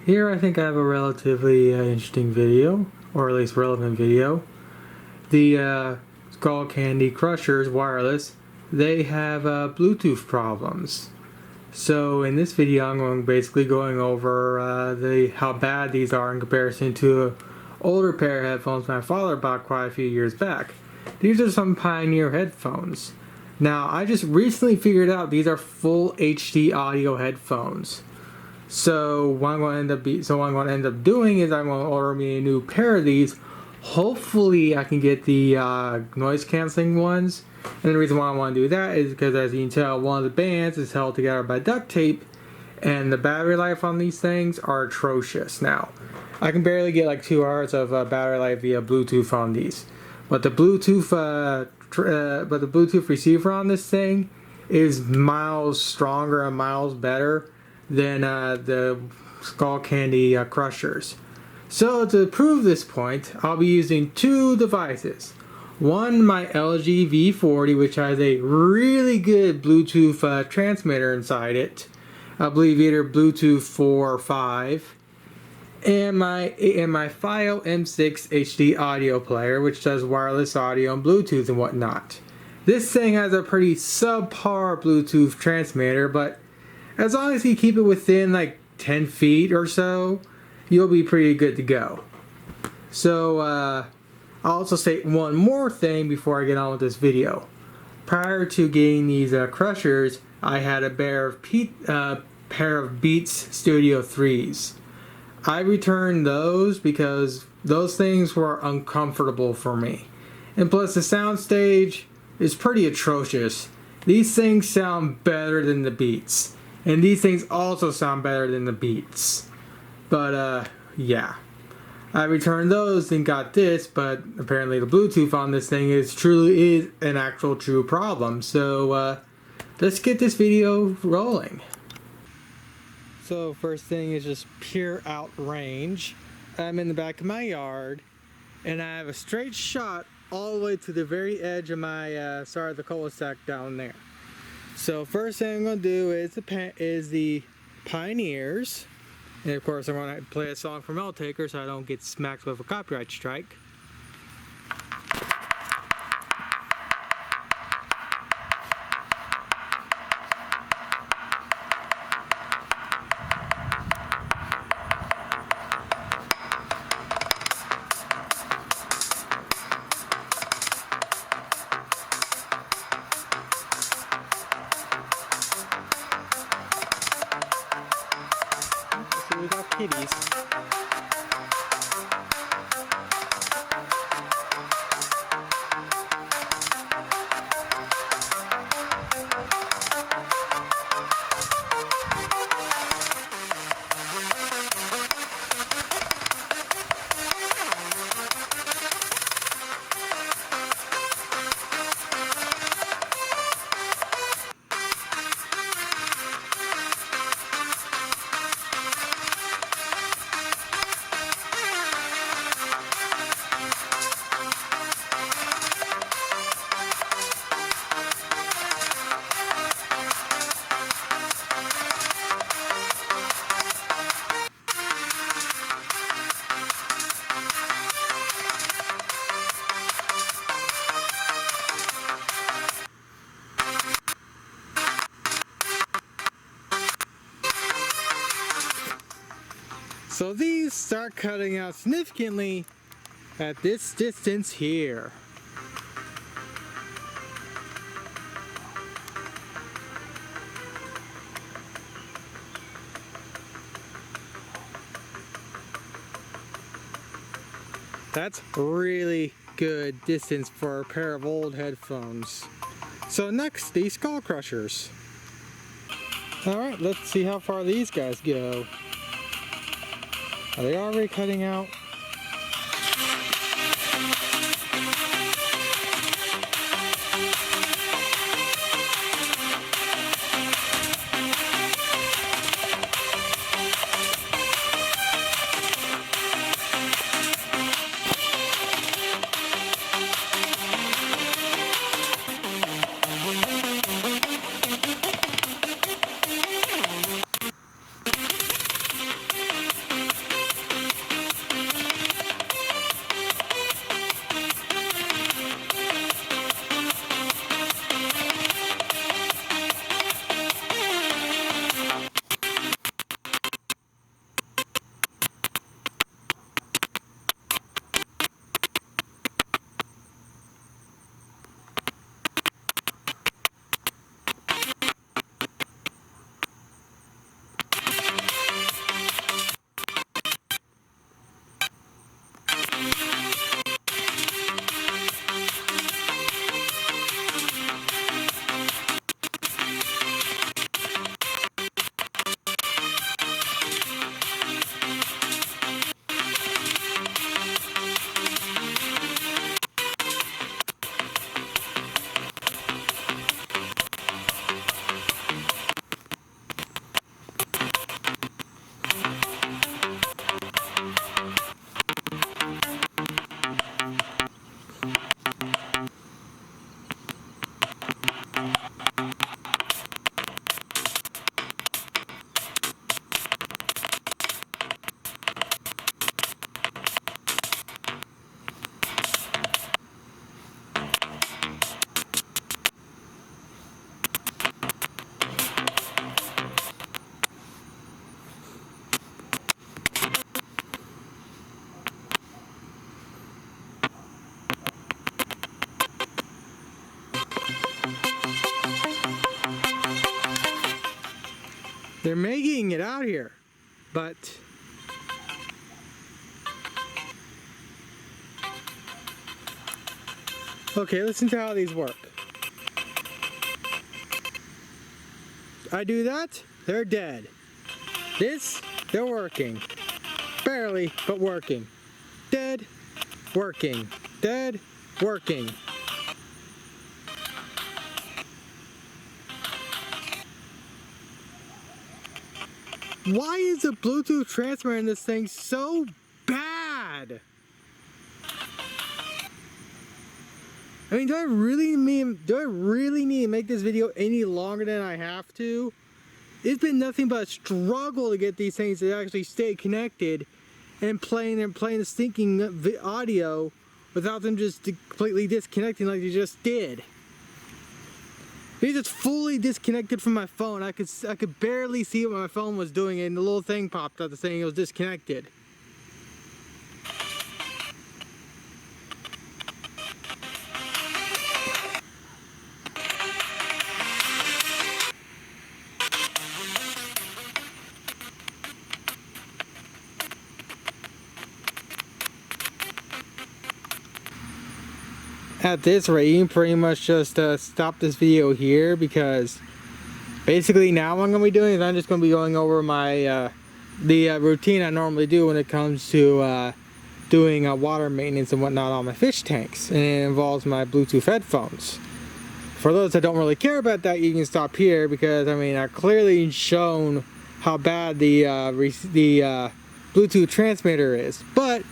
Here I think I have a relatively interesting video, or at least relevant video. The Skullcandy Crushers wireless, they have Bluetooth problems. So in this video I'm basically going over how bad these are in comparison to an older pair of headphones my father bought quite a few years back. These are some Pioneer headphones. Now I just recently figured out these are full HD audio headphones. So what I'm going to end up doing is I'm going to order me a new pair of these. Hopefully I can get the noise canceling ones. And the reason why I want to do that is because, as you can tell, one of the bands is held together by duct tape, and the battery life on these things are atrocious. Now, I can barely get like 2 hours of battery life via Bluetooth on these, but the Bluetooth receiver on this thing is miles stronger and miles better than the Skullcandy Crushers. So to prove this point, I'll be using 2 devices. One, my LG V40, which has a really good Bluetooth transmitter inside it. I believe either Bluetooth 4 or 5. And my FiO M6 HD audio player, which does wireless audio and Bluetooth and whatnot. This thing has a pretty subpar Bluetooth transmitter, but as long as you keep it within like 10 feet or so, you'll be pretty good to go. So, I'll also state one more thing before I get on with this video. Prior to getting these Crushers, I had a pair of Beats Studio 3s. I returned those because those things were uncomfortable for me. And plus the soundstage is pretty atrocious. These things sound better than the Beats. And these things also sound better than the Beats. But, yeah. I returned those and got this, but apparently the Bluetooth on this thing is an actual true problem. So, let's get this video rolling. So, first thing is just pure out range. I'm in the back of my yard, and I have a straight shot all the way to the very edge of my the cul-de-sac down there. So first thing I'm going to do is the Pioneers. And of course I'm going to play a song from L Taker so I don't get smacked with a copyright strike. We got kitties. So these start cutting out significantly at this distance here. That's really good distance for a pair of old headphones. So next, these Skull Crushers. Alright, let's see how far these guys go. Are they already cutting out? They're making it out here, but okay, listen to how these work. I do that, they're dead. This, they're working. Barely, but working. Dead, working. Dead, working. Why is the Bluetooth transmitter in this thing so bad? I mean, do I really need to make this video any longer than I have to? It's been nothing but a struggle to get these things to actually stay connected and playing the stinking audio without them just completely disconnecting like they just did. They just fully disconnected from my phone. I could barely see what my phone was doing, and the little thing popped up saying it was disconnected. At this rate, you can pretty much just stop this video here, because basically now what I'm going to be doing is I'm just going to be going over my the routine I normally do when it comes to doing water maintenance and whatnot on my fish tanks, and it involves my Bluetooth headphones. For those that don't really care about that, you can stop here, because I mean I've clearly shown how bad the Bluetooth transmitter is. But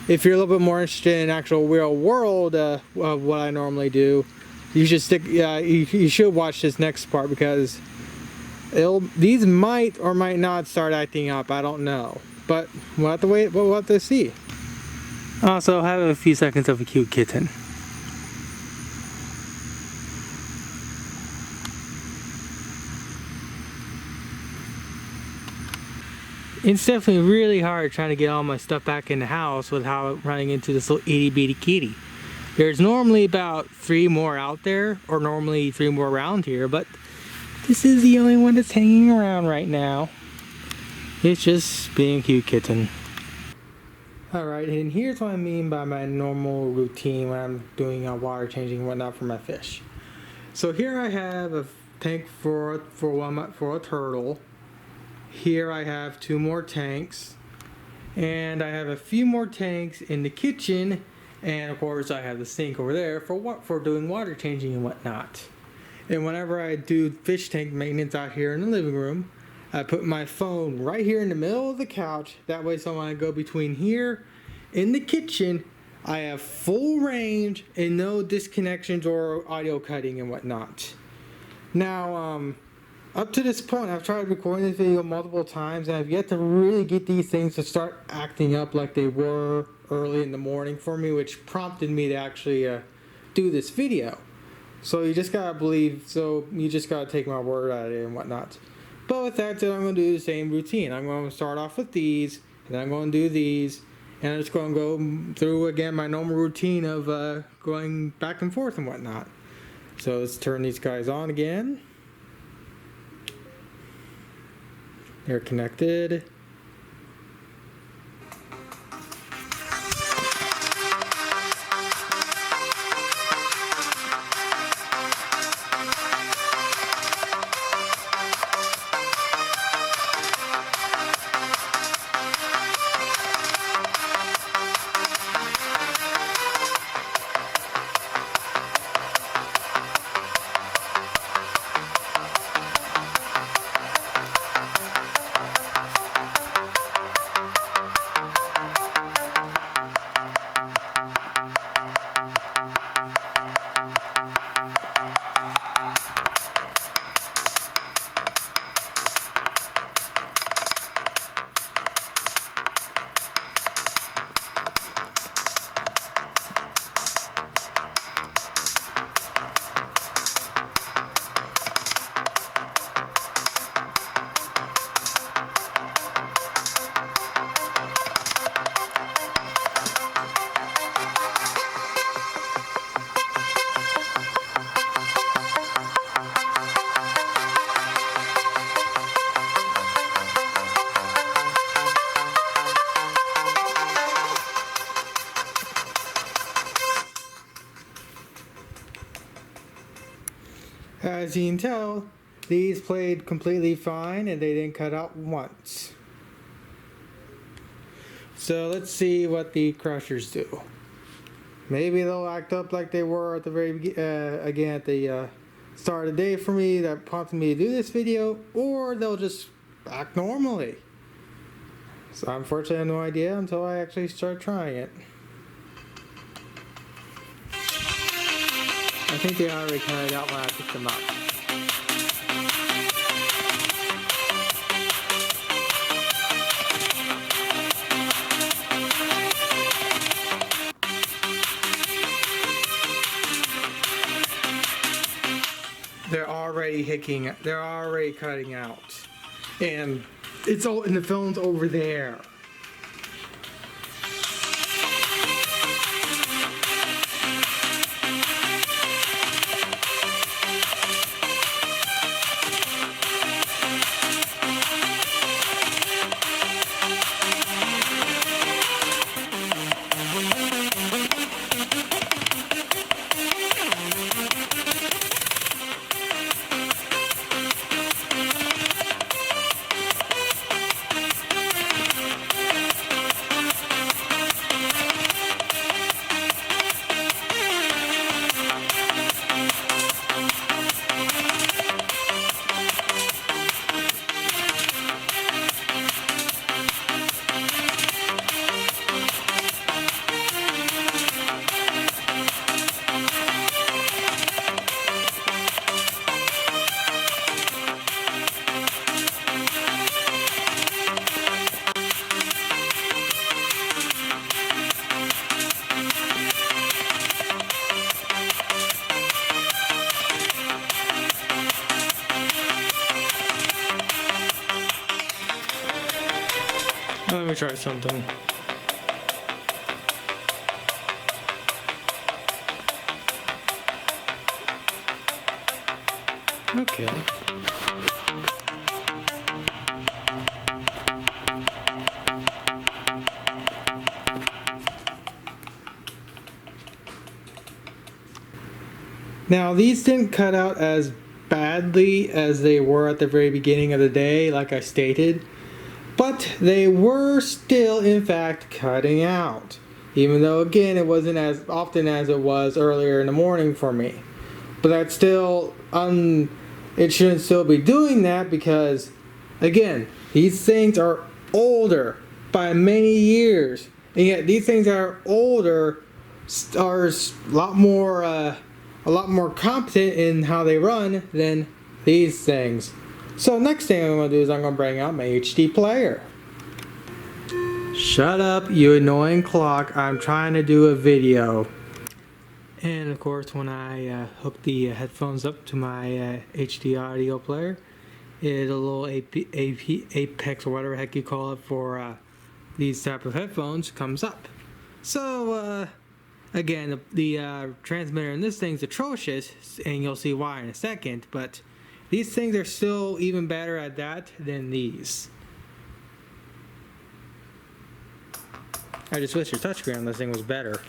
if you're a little bit more interested in actual real world of what I normally do, you should you should watch this next part, because these might or might not start acting up. I don't know, but we'll have to wait. We'll have to see. Also, have a few seconds of a cute kitten. It's definitely really hard trying to get all my stuff back in the house without running into this little itty bitty kitty. There's normally about 3 more out there, or normally 3 more around here, but this is the only one that's hanging around right now. It's just being a cute kitten. Alright, and here's what I mean by my normal routine when I'm doing water changing and whatnot for my fish. So here I have a tank for a turtle. Here I have 2 more tanks, and I have a few more tanks in the kitchen, and of course I have the sink over there for doing water changing and whatnot. And whenever I do fish tank maintenance out here in the living room, I put my phone right here in the middle of the couch. That way, so when I go between here in the kitchen, I have full range and no disconnections or audio cutting and whatnot. Now, up to this point, I've tried recording this video multiple times, and I've yet to really get these things to start acting up like they were early in the morning for me, which prompted me to actually do this video. So you just gotta you just gotta take my word at it and whatnot. But with that said, I'm gonna do the same routine. I'm gonna start off with these, and then I'm gonna do these, and I'm just gonna go through again my normal routine of going back and forth and whatnot. So let's turn these guys on again. They're connected. as you can tell, these played completely fine and they didn't cut out once. So let's see what the crushers do. Maybe they'll act up like they were at the very again at the start of the day for me that prompted me to do this video, or they'll just act normally. So unfortunately I have no idea until I actually start trying it. I think they already cut it out when I picked them up. They're already cutting out. And it's all, and the film's over there. Let me try something. Okay. Now these didn't cut out as badly as they were at the very beginning of the day, like I stated. But they were still, in fact, cutting out. Even though, again, it wasn't as often as it was earlier in the morning for me. But that's still, it shouldn't still be doing that because, again, these things are older by many years. And yet these things that are older are a lot more competent in how they run than these things. So next thing I'm going to do is I'm going to bring out my HD player. Shut up, you annoying clock. I'm trying to do a video. And of course when I hook the headphones up to my HD audio player, it a little Apex or whatever heck you call it for these type of headphones comes up. So again, the transmitter in this thing's atrocious, and you'll see why in a second, but these things are still even better at that than these. I just wish your touchscreen on this thing was better.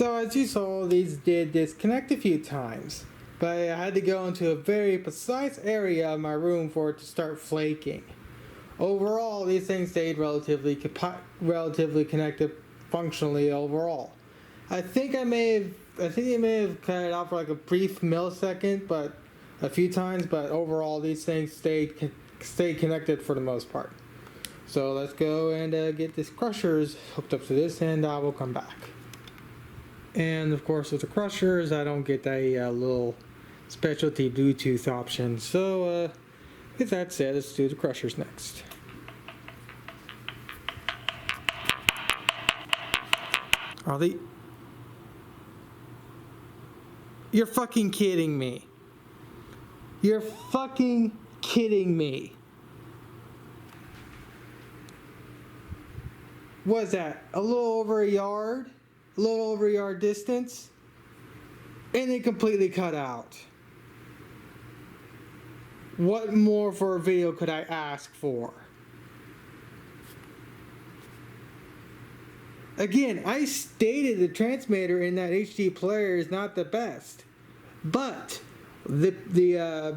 So as you saw, these did disconnect a few times, but I had to go into a very precise area of my room for it to start flaking. Overall, these things stayed relatively connected functionally overall. I think they may have cut it out for like a brief millisecond, but a few times. But overall, these things stayed connected for the most part. So let's go and get this crushers hooked up to this, and I will come back. And of course, with the crushers, I don't get a little specialty Bluetooth option. So with that said, let's do the crushers next. Are they? You're fucking kidding me. You're fucking kidding me. What is that? A little over a yard? A little over a yard distance? And it completely cut out. What more for a video could I ask for? Again, I stated the transmitter in that HD player is not the best, but I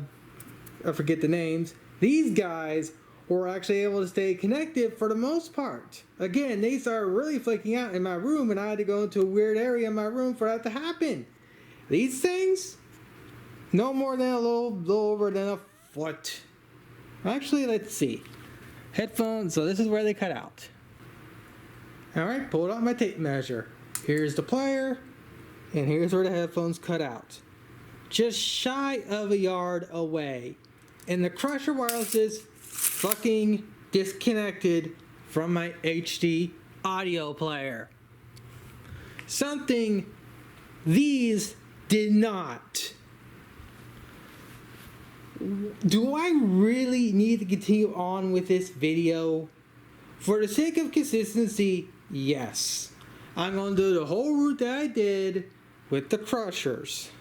forget the names. These guys were actually able to stay connected for the most part. Again, they started really flaking out in my room, and I had to go into a weird area in my room for that to happen. These things, no more than a little over than a foot. Actually, let's see. Headphones. So this is where they cut out. Alright, pulled out my tape measure. Here's the player, and here's where the headphones cut out. Just shy of a yard away. And the Crusher wireless is fucking disconnected from my HD audio player. Something these did not. Do I really need to continue on with this video? For the sake of consistency, yes. I'm going to do the whole route that I did with the crushers.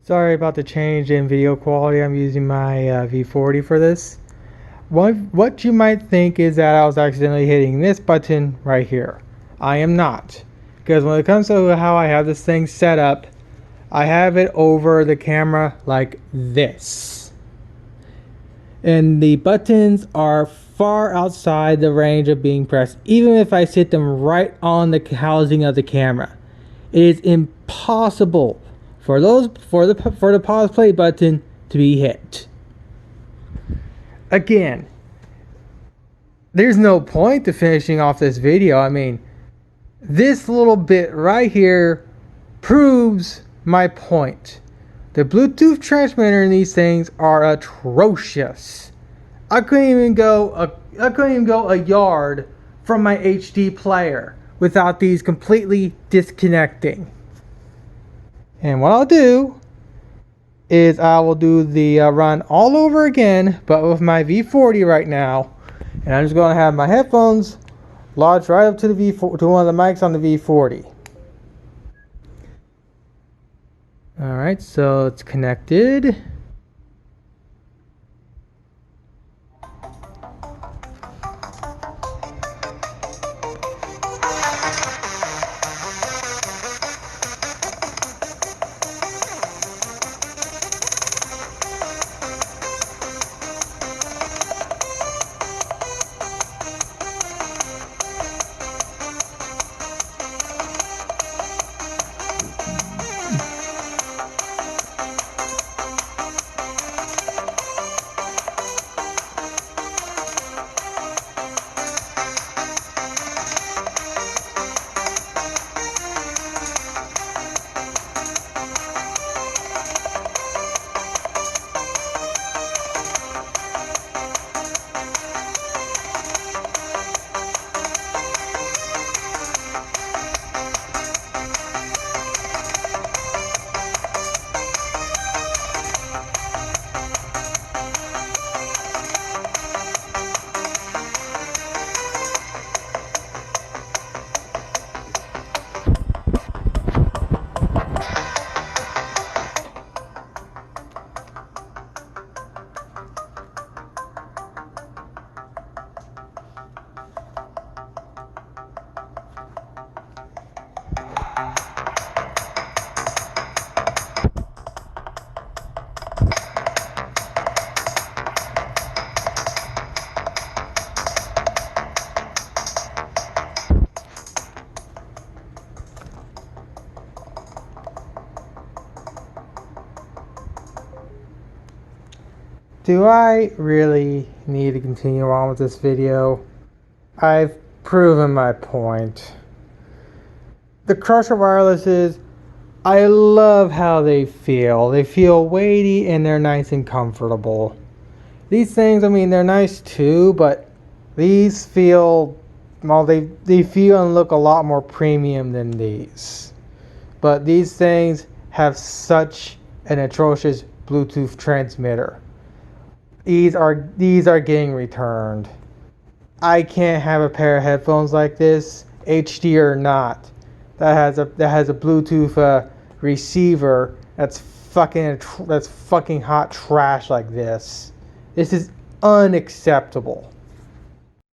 Sorry about the change in video quality. I'm using my V40 for this. What you might think is that I was accidentally hitting this button right here. I am not. Because when it comes to how I have this thing set up, I have it over the camera like this. And the buttons are far outside the range of being pressed, even if I sit them right on the housing of the camera. It is impossible for the pause play button to be hit. Again, there's no point to finishing off this video. I mean, this little bit right here proves my point. The Bluetooth transmitter in these things are atrocious. I couldn't even go a yard from my HD player without these completely disconnecting. And what I'll do is I will do the run all over again, but with my V40 right now. And I'm just going to have my headphones lodged right up to the to one of the mics on the V40. All right, so it's connected. Do I really need to continue on with this video? I've proven my point. The Crusher wirelesses, I love how they feel. They feel weighty and they're nice and comfortable. These things, I mean, they're nice too, but these feel, well, they feel and look a lot more premium than these. But these things have such an atrocious Bluetooth transmitter. These are getting returned. I can't have a pair of headphones like this, HD or not, that has a Bluetooth receiver that's fucking hot trash like this. This is unacceptable.